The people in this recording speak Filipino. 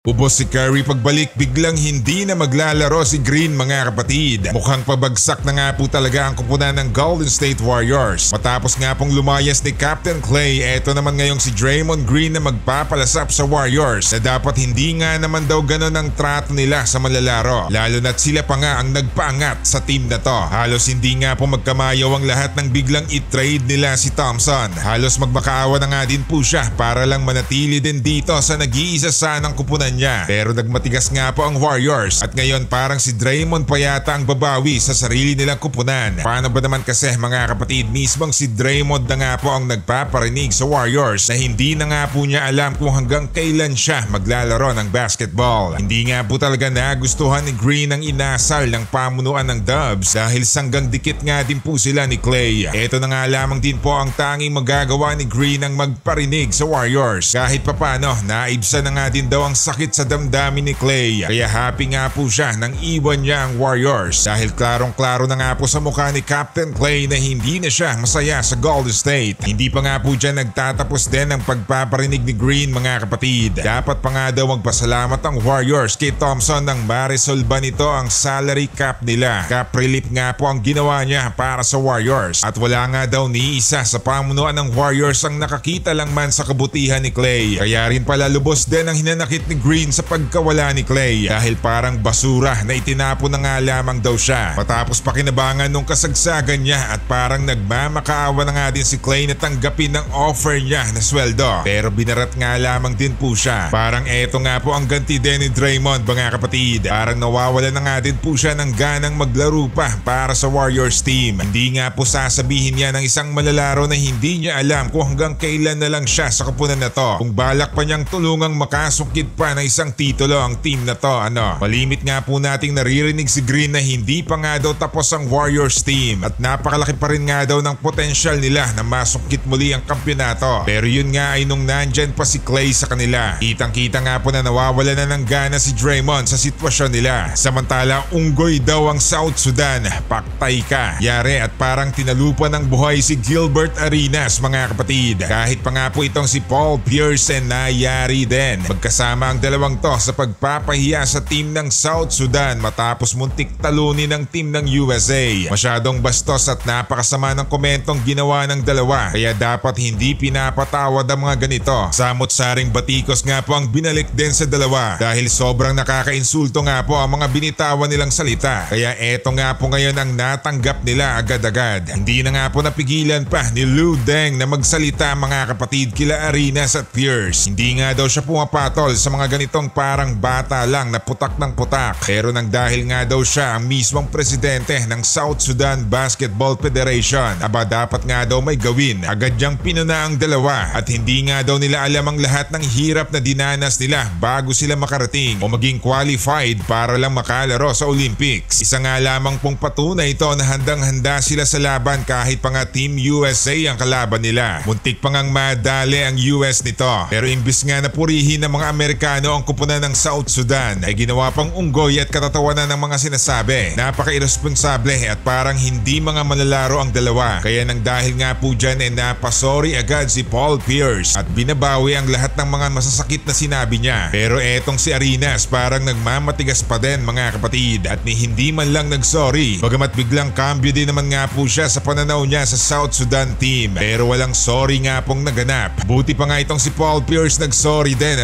Ubos si Curry pagbalik, biglang hindi na maglalaro si Green mga kapatid. Mukhang pabagsak na nga po talaga ang kupunan ng Golden State Warriors. Matapos nga pong lumayas ni Captain Clay, eto naman ngayong si Draymond Green na magpapalasap sa Warriors na dapat hindi nga naman daw ganon ang trato nila sa malalaro. Lalo na't sila pa nga ang nagpaangat sa team na to. Halos hindi nga po magkamayaw ang lahat ng biglang i-trade nila si Thompson. Halos magmakaawa na nga din po siya para lang manatili din dito sa nag-iisa sanang kupunan niya. Pero nagmatigas nga po ang Warriors at ngayon parang si Draymond pa yata ang babawi sa sarili nilang kupunan. Paano ba naman kasi mga kapatid, mismong si Draymond na nga po ang nagpaparinig sa Warriors na hindi na nga po niya alam kung hanggang kailan siya maglalaro ng basketball. Hindi nga po talaga nagustuhan ni Green ang inasal ng pamunuan ng Dubs dahil sanggang dikit nga din po sila ni Clay. Ito na nga lamang din po ang tanging magagawa ni Green ang magparinig sa Warriors. Kahit papano, naibsan na nga din daw ang sakit sa damdamin ni Clay. Kaya happy nga po siya nang iwan niya ang Warriors dahil klarong-klaro na nga po sa mukha ni Captain Clay na hindi na siya masaya sa Golden State. Hindi pa nga po dyan nagtatapos din ang pagpaparinig ni Green mga kapatid. Dapat pa nga daw magpasalamat ang Warriors kay Thompson nang ma-resolve nito ang salary cap nila. Cap relief nga po ang ginawa niya para sa Warriors at wala nga daw ni isa sa pamunuan ng Warriors ang nakakita lang man sa kabutihan ni Clay. Kaya rin pala lubos din ang hinanakit ni Green sa pagkawala ni Clay dahil parang basura na itinapon na nga lamang daw siya. Matapos pakinabangan nung kasagsagan niya at parang nagmamakaawa na nga din si Clay na tanggapin ng offer niya na sweldo. Pero binarat nga lamang din po siya. Parang eto nga po ang ganti din ni Draymond mga kapatid. Parang nawawala na nga din po siya ng ganang maglaro pa para sa Warriors team. Hindi nga po sasabihin niya ng isang malalaro na hindi niya alam kung hanggang kailan na lang siya sa kupunan na to. Kung balak pa niyang tulungang makasungkit pa ng isang titulo ang team na to, malimit nga po nating naririnig si Green na hindi pa nga daw tapos ang Warriors team at napakalaki pa rin nga daw ng potensyal nila na masungkit muli ang kampyonato. Pero yun nga ay nung nandyan pa si Clay sa kanila. Kitang-kita nga po na nawawala na ng gana si Draymond sa sitwasyon nila. Samantala unggoy daw ang South Sudan, paktay ka. Yari at parang tinalupan ng buhay si Gilbert Arenas mga kapatid. Kahit pa nga po itong si Paul Pierce na yari din. Magkasama ang dalawang to sa pagpapahiya sa team ng South Sudan matapos muntik talunin ng team ng USA. Masyadong bastos at napakasama ng komentong ginawa ng dalawa kaya dapat hindi pinapatawad ang mga ganito. Samot-saring batikos nga po ang binalik din sa dalawa dahil sobrang nakakainsulto nga po ang mga binitawan nilang salita. Kaya eto nga po ngayon ang natanggap nila agad-agad. Hindi na nga po napigilan pa ni Lou Deng na magsalita mga kapatid kila Arenas at Pierce. Hindi nga daw siya pumapatol sa mga ganitong parang bata lang na putak ng putak. Pero nang dahil nga daw siya ang mismong presidente ng South Sudan Basketball Federation, aba dapat nga daw may gawin. Agad niyang pinuna ang dalawa at hindi nga daw nila alam ang lahat ng hirap na dinanas nila bago sila makarating o maging qualified para lang makalaro sa Olympics. Isa nga lamang pong patunay ito na handang-handa sila sa laban kahit pa nga Team USA ang kalaban nila. Muntik pa ngang madali ang US nito. Pero imbis nga na purihin ng mga Amerikano ang kupunan ng South Sudan ay ginawa pang unggoy at katatawanan ng mga sinasabi. Napaka-irresponsable at parang hindi mga malalaro ang dalawa. Kaya nang dahil nga po dyan ay napasorry agad si Paul Pierce at binabawi ang lahat ng mga masasakit na sinabi niya. Pero etong si Arenas parang nagmamatigas pa din mga kapatid at ni hindi man lang nagsorry. Bagamat biglang cambio din naman nga po siya sa pananaw niya sa South Sudan team. Pero walang sorry nga pong naganap. Buti pa nga itong si Paul Pierce nagsorry din